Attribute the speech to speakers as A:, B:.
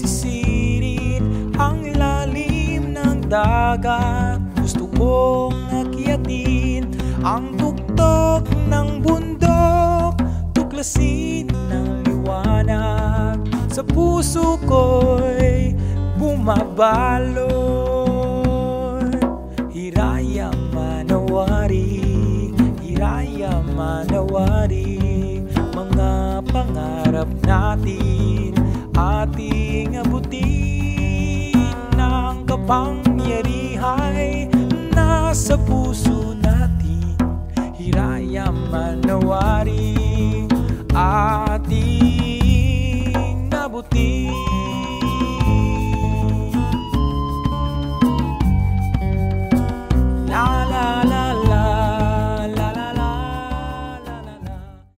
A: sisirit ang lalim ng dagat. Gusto kong akyatin ang tuktok ng bundok, tuklasin ng liwanag. Sa puso ko'y bumabalot. Hiraya manawari, hiraya manawari, mga pangarap natin ating abutin. Ng kapangyarihan nasa puso natin, hiraya manawari, ating abutin.